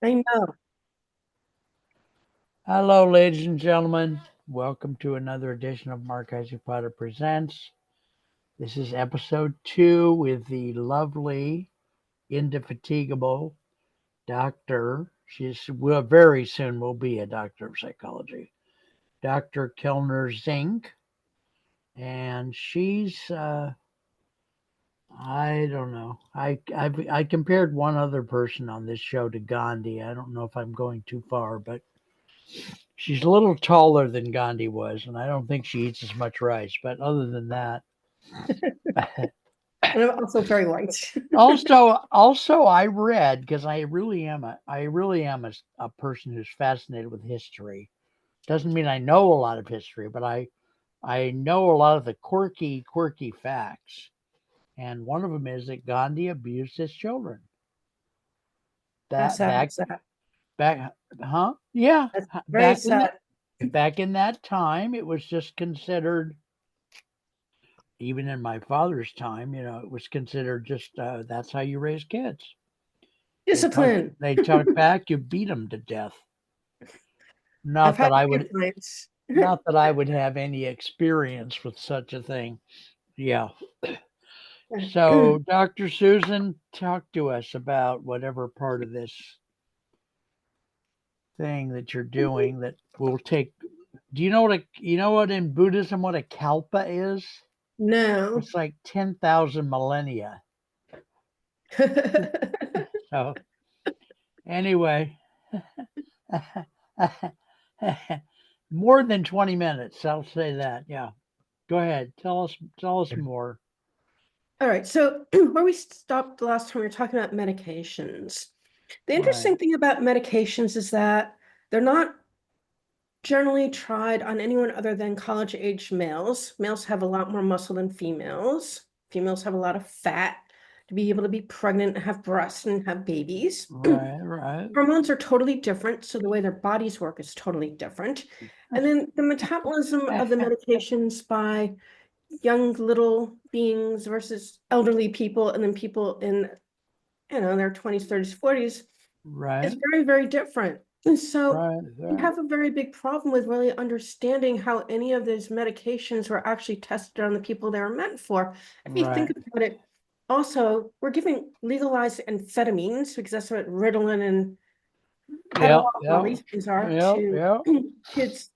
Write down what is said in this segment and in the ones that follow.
I know. Hello, ladies and gentlemen. Welcome to another edition of Mark Isaac Potter Presents. This is episode 2 with the lovely, indefatigable doctor. She's will very soon will be a doctor of psychology, Dr. Kellner Zink, and she's I don't know. I compared one other person on this show to Gandhi. I don't know if I'm going too far, but she's a little taller than Gandhi was, and I don't think she eats as much rice. But other than that, And I'm also very white. also, I read because I really am a person who's fascinated with history. Doesn't mean I know a lot of history, but I know a lot of the quirky facts. And one of them is that Gandhi abused his children. How That sad back is that? back, huh? Yeah, That's very back in sad. that time, it was just considered, even in my father's time, it was considered just that's how you raise kids. Discipline. They talk back, you beat them to death. I've Not had that I a few would, clients. not that I would have any experience with such a thing. Yeah. So, Dr. Susan, talk to us about whatever part of this thing that you're doing that will take. Do you know what in Buddhism what a kalpa is? No. It's like 10,000 millennia. So anyway, more than 20 minutes. I'll say that. Yeah. Go ahead. Tell us more. All right. So where we stopped the last time, we were talking about medications. The Right. interesting thing about medications is that they're not generally tried on anyone other than college-age males. Males have a lot more muscle than females. Females have a lot of fat to be able to be pregnant and have breasts and have babies. Right. Right. Hormones are totally different, so the way their bodies work is totally different. And then the metabolism of the medications by young little beings versus elderly people, and then people in, their 20s, 30s, 40s is Right. very, very different. And so Right. we Right. have a very big problem with really understanding how any of these medications were actually tested on the people they were meant for. If you think Right. about it, also, we're giving legalized amphetamines because that's what Ritalin and Yeah. Adderall and all Yeah. these things are Yeah. to Yeah. kids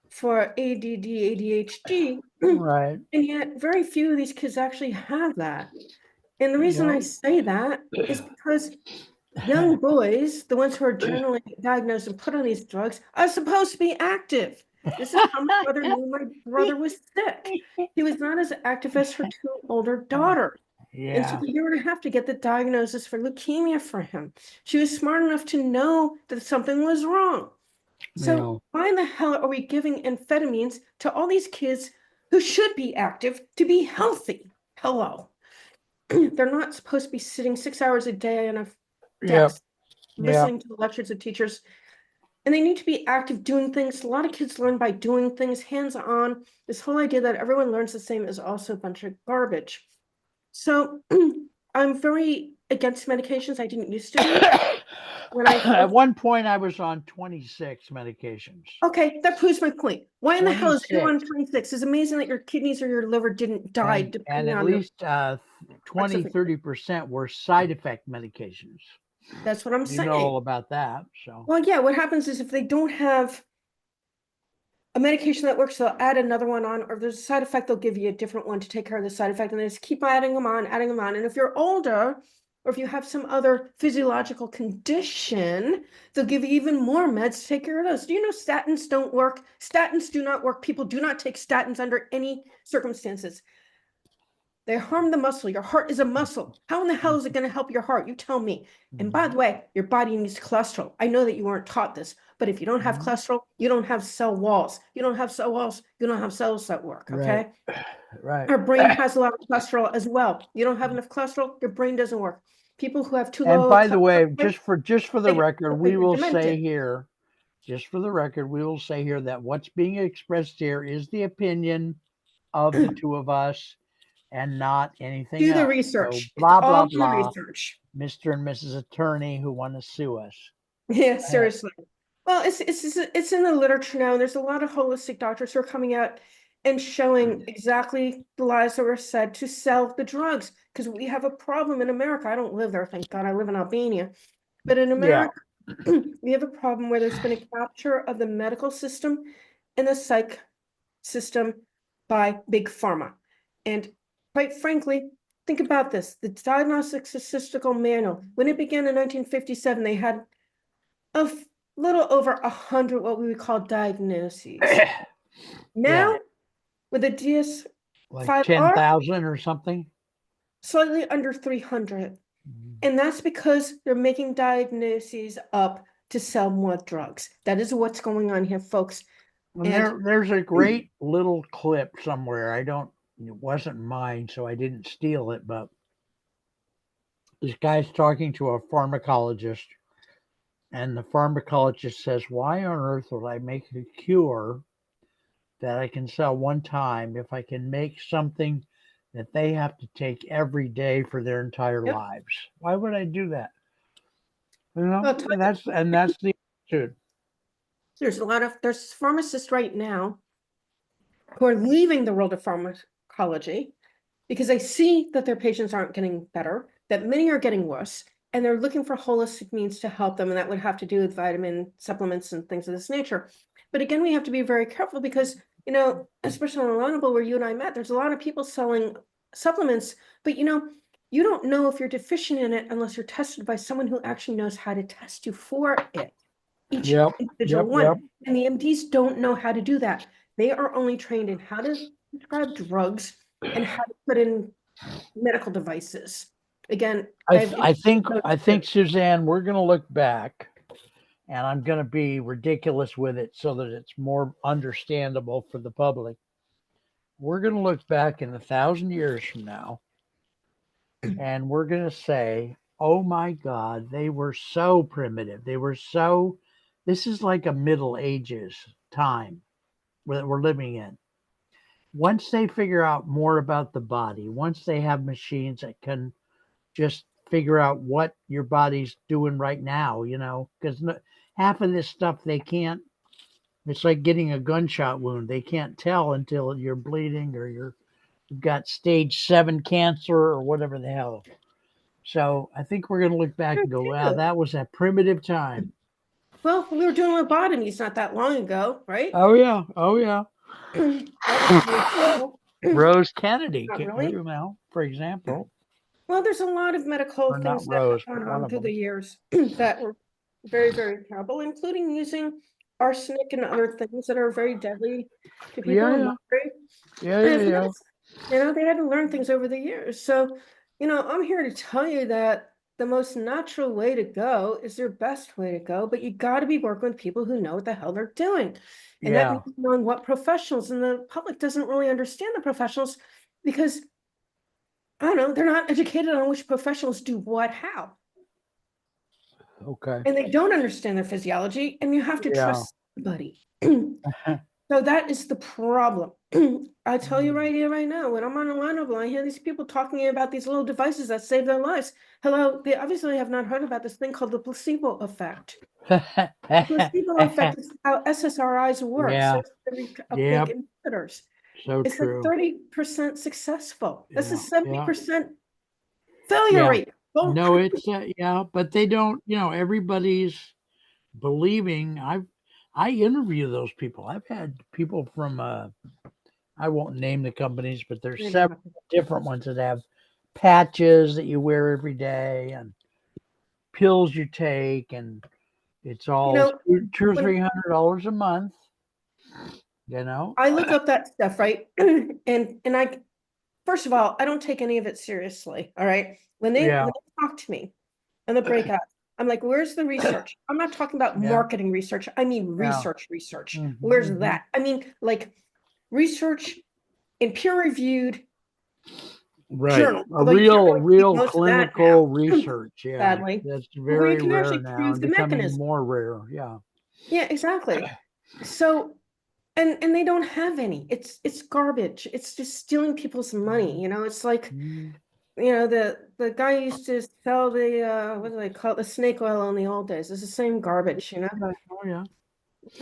for ADD, ADHD, Right. and yet very few of these kids actually have that. And the reason Yeah. I say that is because young boys, the ones who are generally diagnosed and put on these drugs, are supposed to be active. This is how my brother knew my brother was sick. He was not as active as her two older daughters. And it took Yeah. a year and a half to get the diagnosis for leukemia for him. She was smart enough to know that something was wrong. So Yeah. why in the hell are we giving amphetamines to all these kids who should be active to be healthy? Hello. They're not supposed to be sitting 6 hours a day on a Yep. desk Yeah. listening to the lectures of teachers, and they need to be active doing things. A lot of kids learn by doing things hands on. This whole idea that everyone learns the same is also a bunch of garbage. So I'm very against medications. I didn't used to be when I At first. one point, I was on 26 medications. Okay, that proves my point. Why in the hell is anyone 26, 26? It's amazing that your kidneys or your liver didn't die and depending at on the least effects 20, of it. 30% were side effect medications. That's what I'm You know saying. all about that. So, Well, yeah, what happens is if they don't have a medication that works, they'll add another one on, or if there's a side effect, they'll give you a different one to take care of the side effect, and they just keep adding them on, adding them on. And if you're older, or if you have some other physiological condition, they'll give you even more meds to take care of those. Do you know statins don't work? Statins do not work. People do not take statins under any circumstances. They harm the muscle. Your heart is a muscle. How in the hell is it going to help your heart? You tell me. And by the way, your body needs cholesterol. I know that you weren't taught this, but if you don't have mhm. cholesterol, you don't have cell walls. You don't have cell walls. You don't have cells that work. Right, Okay. right. Our brain has a lot of cholesterol as well. You don't have enough cholesterol, your brain doesn't work. People who have too And low by the cholesterol, way, just for the they record, we they're will say demented. here, just for the record, we will say here that what's being expressed here is the opinion of the two of us and not anything Do the else. So research. It's blah blah all in the blah, research. Mr. and Mrs. Attorney who want to sue us. Yeah, seriously. Well, it's in the literature now, and there's a lot of holistic doctors who are coming out and showing exactly the lies that were said to sell the drugs. Because we have a problem in America. I don't live there, thank God. I live in Albania. But in Yeah. America, we have a problem where there's been a capture of the medical system and the psych system by big pharma. And quite frankly, think about this. The Diagnostic Statistical Manual, when it began in 1957, they had a little over 100 what we would call diagnoses. Yeah. Now, with the Like DS5R, 10,000 or something. slightly under 300. Mhm. And that's because they're making diagnoses up to sell more drugs. That is what's going on here, folks. And And there's a great little clip somewhere. It wasn't mine, so I didn't steal it, but this guy's talking to a pharmacologist, and the pharmacologist says, "Why on earth would I make a cure that I can sell one time if I can make something that they have to take every day for their entire yep, lives? Why would I do that?" You know, I'll tell and that's the attitude. there's pharmacists right now who are leaving the world of pharmacology because they see that their patients aren't getting better, that many are getting worse, and they're looking for holistic means to help them. And that would have to do with vitamin supplements and things of this nature. But again, we have to be very careful because, especially on Alignable where you and I met, there's a lot of people selling supplements, but you don't know if you're deficient in it unless you're tested by someone who actually knows how to test you for it. Each Yep, individual yep, yep. one. And the MDs don't know how to do that. They are only trained in how to prescribe drugs and how to put in medical devices. Again, I've I think Suzanne, we're going to look back, and I'm going to be ridiculous with it so that it's more understandable for the public. We're going to look back in 1,000 years from now, and we're going to say, "Oh my God, they were so primitive. They were so." This is like a Middle Ages time that we're living in. Once they figure out more about the body, once they have machines that can just figure out what your body's doing right now, because half of this stuff they can't. It's like getting a gunshot wound. They can't tell until you're bleeding or you've got stage 7 cancer or whatever the hell. So I think we're going to look back and go, wow, that was a primitive time. Well, we were doing lobotomies not that long ago, right? Oh yeah, oh yeah. That was pretty cool. Rose Kennedy, Not really. for example, Well, there's a lot of medical or not things that Rose, have but gone one on of through the them. years that were very, very terrible, including using arsenic and other things that are very deadly to people Yeah, in yeah, mercury. yeah, And yeah, it's yeah. nuts. They had to learn things over the years. So, I'm here to tell you that the most natural way to go is your best way to go, but you got to be working with people who know what the hell they're doing. And that Yeah. means knowing what professionals, and the public doesn't really understand the professionals because, I don't know, they're not educated on which professionals do what, how. Okay. And they don't understand their physiology, and you have to Yeah. trust somebody. So that is the problem. I tell you right here, right now, when I'm on a line I hear these people talking about these little devices that save their lives. Hello, they obviously have not heard about this thing called the placebo effect. The placebo effect is how SSRIs work. Yeah. So big Yep. inhibitors. So It's like true. 30% successful. This Yeah. is Yeah. 70% failure Yeah. rate. Oh, No, it's yeah, but they don't. Everybody's believing. I interview those people. I've had people from. I won't name the companies, but there's you don't several have to. different ones that have patches that you wear every day and pills you take, and it's You all know, two or when $300 a month. You know. I look up that stuff, right? And I first of all, I don't take any of it seriously. All right. When Yeah. they talk to me in the breakout, I'm like, where's the research? I'm not talking about Yeah. marketing research. I mean Yeah. research. Where's Hmm. that? I mean, like research in peer-reviewed Right. journal. A Although you can't really keep real most of that now, clinical research. Yeah. sadly, That's where you very can rare actually now prove and the becoming mechanism. more rare. Yeah. Yeah, exactly. So and they don't have any. It's garbage. It's just stealing people's money. It's like Mhm. The guy used to sell the what do they call it, the snake oil in the old days. It's the same garbage, you know. Oh yeah.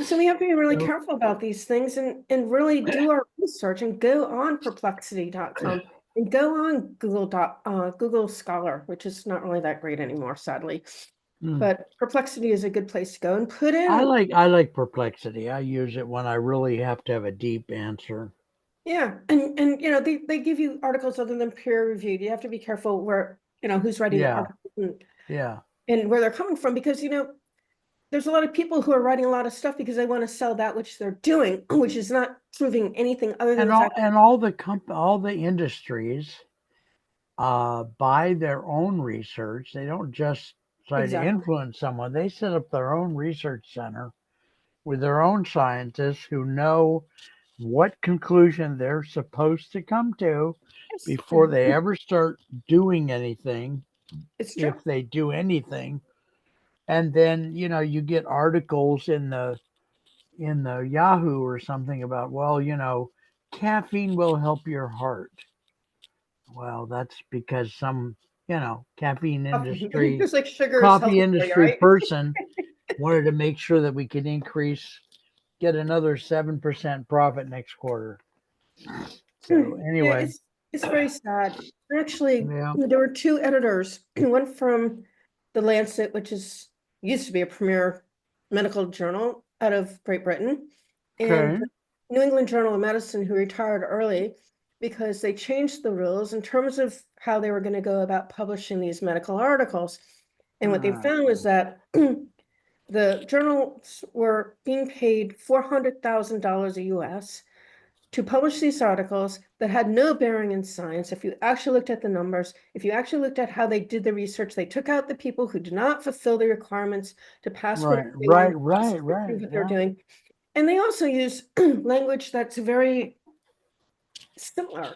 So we have to be really So, careful about these things and really do our research and go on perplexity.com and go on Google Scholar, which is not really that great anymore, sadly. mm. But Perplexity is a good place to go and put I in. like Perplexity. I use it when I really have to have a deep answer. Yeah, and they give you articles other than peer reviewed. You have to be careful where, who's writing the Yeah, article yeah. and where they're coming from, because there's a lot of people who are writing a lot of stuff because they want to sell that which they're doing, which is not proving anything other than And the fact that all the industries by their own research. They don't just try to exactly. influence someone. They set up their own research center with their own scientists who know what conclusion they're supposed to come to Yes, before they ever start doing anything, it's true. if they do anything. And then, you get articles in the Yahoo or something about, well, caffeine will help your heart. Well, that's because some, caffeine industry, Just like sugar is coffee healthy for you, industry right? person wanted to make sure that we could get another 7% profit next quarter. So Yeah, anyway, it's very sad. Actually, yeah, there were two editors, one from the Lancet, which is used to be a premier medical journal out of Great Britain, and okay, the New England Journal of Medicine, who retired early because they changed the rules in terms of how they were going to go about publishing these medical articles. And what they uh, found was that the journals were being paid $400,000 a US to publish these articles that had no bearing in science. If you actually looked at the numbers, if you actually looked at how they did the research, they took out the people who did not fulfill the requirements to pass right, whatever they right, wanted to right, prove right, what they're yeah, doing. And they also use language that's very similar,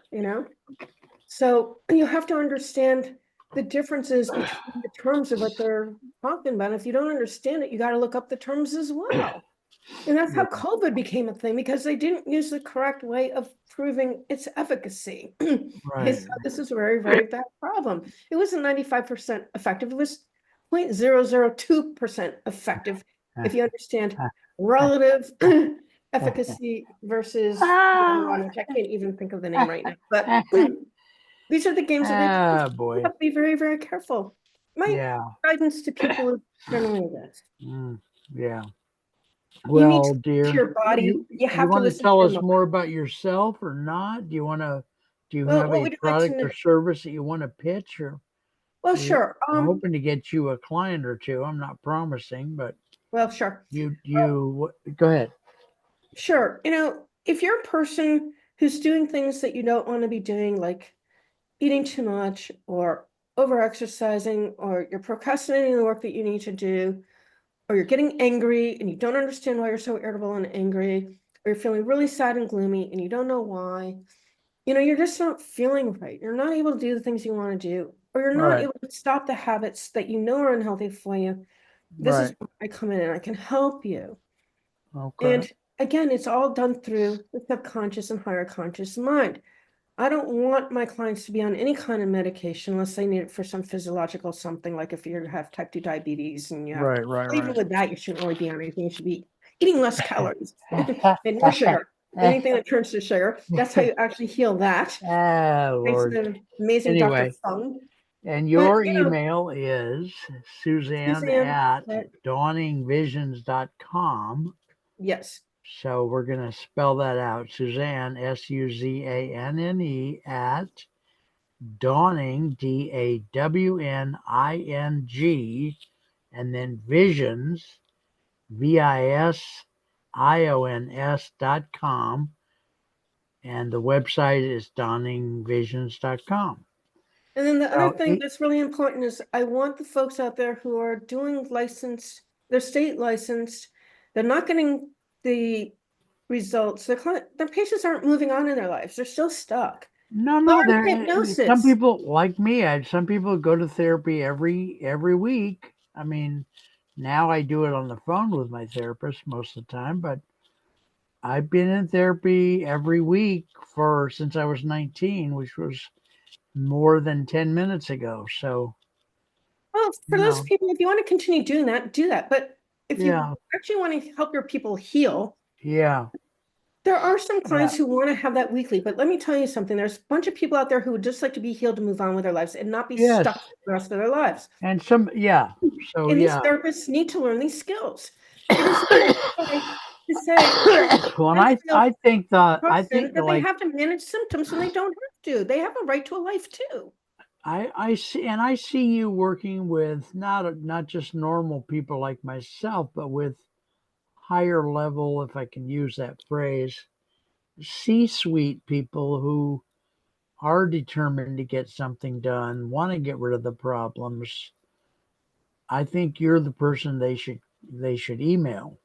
So you have to understand the differences between the terms of what they're talking about. If you don't understand it, you got to look up the terms as well. And that's how yeah, COVID became a thing, because they didn't use the correct way of proving its efficacy. right. So this is a very, very bad problem. It wasn't 95% effective. It was 0.002% effective, if you understand relative efficacy versus the other Ah, one, which I can't even think of the name right now. But these are the games that they play. ah, You boy, have to be very, very careful. My yeah, guidance to people is generally this. mm, yeah. You need to Well, listen to dear, your body. You you have to want to listen to tell your us mind. more about yourself or not? Do you Well, have what a would you like to product know? or service that you want to pitch? Or Well, we're sure. hoping to get you a client or two. I'm not promising, but Well, sure. go ahead. Sure. If you're a person who's doing things that you don't want to be doing, like eating too much or over exercising, or you're procrastinating the work that you need to do, or you're getting angry and you don't understand why you're so irritable and angry, or you're feeling really sad and gloomy and you don't know why, you're just not feeling right. You're not able to do the things you want to do, or you're not Right, able to stop the habits that you know are unhealthy for you. This is right. where I come in and I can help you. Okay. And again, it's all done through the subconscious and higher conscious mind. I don't want my clients to be on any kind of medication unless they need it for some physiological something, like if you have type 2 diabetes and you have to, Right, right, well, even right. with that, you shouldn't really be on anything. You should be eating less calories and more sugar. Anything that turns to sugar. That's how you actually heal that. Ah, Thanks to Lord. the amazing Dr. Anyway, Fung. and But, your email is Suzanne Suzanne, at that, dawningvisions.com. yes. So we're going to spell that out. Suzanne, Suzanne, at Dawning, Dawning, and then Visions, VISIONS.com. And the website is dawningvisions.com. And then the other So, thing that's really important is I want the folks out there who are doing licensed, they're state licensed, they're not getting the results. Their patients aren't moving on in their lives. They're still stuck. no, no, Learn some hypnosis. people like me. Some people go to therapy every week. I mean, now I do it on the phone with my therapist most of the time, but I've been in therapy every week for since I was 19, which was more than 10 minutes ago. So, Well, for you those know, people, if you want to continue doing that, do that. But if you yeah, actually want to help your people heal, yeah, there are some yeah. clients who want to have that weekly. But let me tell you something. There's a bunch of people out there who would just like to be healed to move on with their lives and not be Yes. stuck the rest of their lives. And some, yeah. So, And these yeah. therapists need to learn these skills. It is not okay to say, Well, and I feel I person think that they like have to manage symptoms when they don't have to. They have a right to a life too. I see, and I see you working with not just normal people like myself, but with higher level, if I can use that phrase, C-suite people who are determined to get something done, want to get rid of the problems. I think you're the person they should email.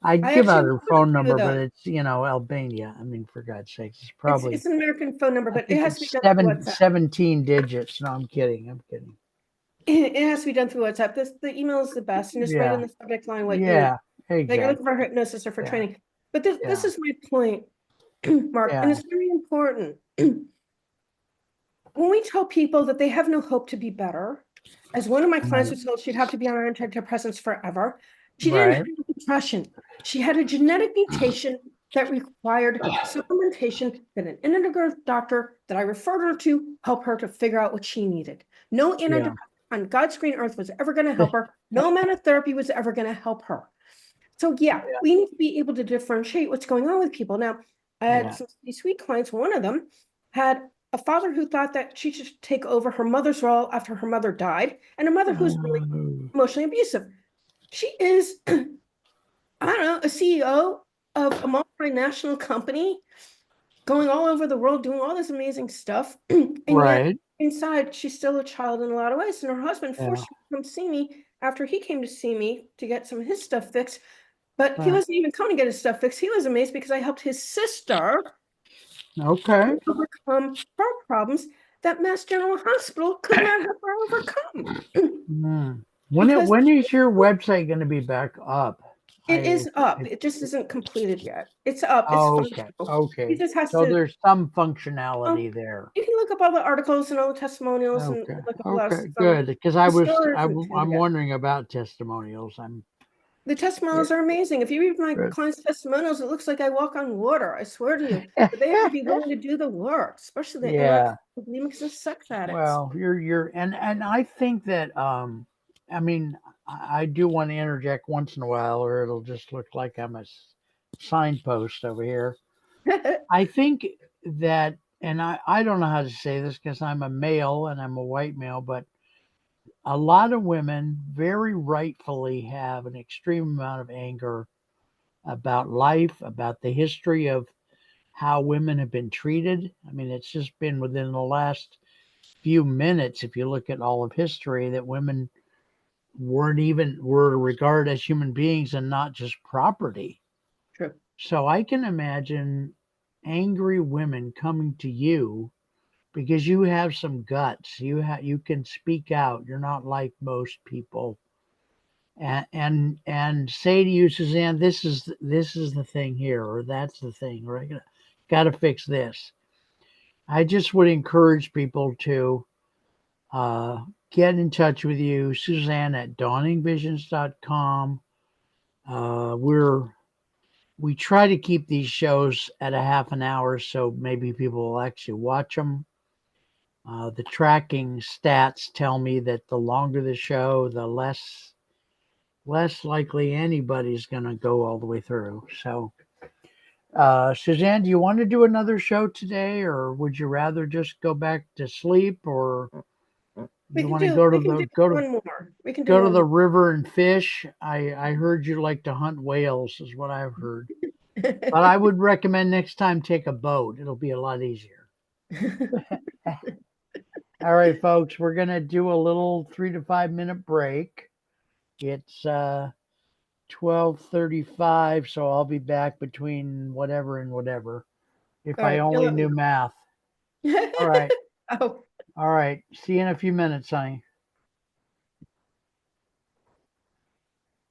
I'd I give actually out work her with a phone few of number, but them. it's Albania. I mean, for God's sakes, it's It's probably, it's an American phone number, I but it think has to be it's done through seven WhatsApp. 17 digits. No, I'm kidding. I'm kidding. It has to be done through WhatsApp. The email is the best, and just write in Yeah, the subject line what you need. yeah, That you're looking exactly. for hypnosis or for Yeah, training. But this yeah, is my point, Mark, and yeah. it's very important. When we tell people that they have no hope to be better, as one of my clients Right, was told she'd have to be on antidepressants forever, she didn't right. have depression. She had a genetic mutation that required supplementation that an integral doctor that I referred her to helped her to figure out what she needed. No Yeah, antidepressant on God's green earth was ever going to help her. No amount of therapy was ever going to help her. So yeah, yeah, we need to be able to differentiate what's going on with people. Now, I had yeah. some sweet clients. One of them had a father who thought that she should take over her mother's role after her mother died, and a mother who was really Oh, emotionally abusive. She is, I don't know, a CEO of a multinational company, going all over the world, doing all this amazing stuff. And yet right. inside, she's still a child in a lot of ways. And her husband Yeah, forced her to come see me after he came to see me to get some of his stuff fixed. But he right. wasn't even coming to get his stuff fixed. He was amazed because I helped his sister Okay. overcome her problems that Mass General Hospital could not help her overcome. Hmm. Because When is your website going to be back up? it is up. I It just isn't completed yet. It's up. It's Oh, okay, functional. He okay. just has So to, there's some well, functionality there. you can look up all the articles and all the testimonials and Okay, look up a lot of okay, stuff. good. Because It still isn't tuned I'm yet. wondering about testimonials. I'm The yeah, testimonials are amazing. If you read my good. clients' testimonials, it looks like I walk on water. I swear to you. But they have to be willing to do the work, especially the Yeah. anorexic, bulimics, and sex addicts. Well, and I think that I mean I do want to interject once in a while, or it'll just look like I'm a signpost over here. I think that, and I don't know how to say this because I'm a male and I'm a white male, but a lot of women very rightfully have an extreme amount of anger about life, about the history of how women have been treated. I mean, it's just been within the last few minutes, if you look at all of history, that women were regarded as human beings and not just property. True. So I can imagine angry women coming to you because you have some guts. You can speak out. You're not like most people. And say to you, Suzanne, this is the thing here, or that's the thing, or I got to fix this. I just would encourage people to get in touch with you, Suzanne at dawningvisions.com. We try to keep these shows at a half an hour, so maybe people will actually watch them. The tracking stats tell me that the longer the show, the less likely anybody's going to go all the way through. So, Suzanne, do you want to do another show today, or would you rather just go back to sleep, or you want to We can do one more. We can do go to one the river and fish? I heard you like to hunt whales, is what I've heard. more. But I would recommend next time take a boat. It'll be a lot easier. All right, folks, we're gonna do a little 3 to 5 minute break. It's 12:35, so I'll be back between whatever and whatever. If All I right, you'll only let me knew math. know. All right. Oh. All right. See you in a few minutes, honey.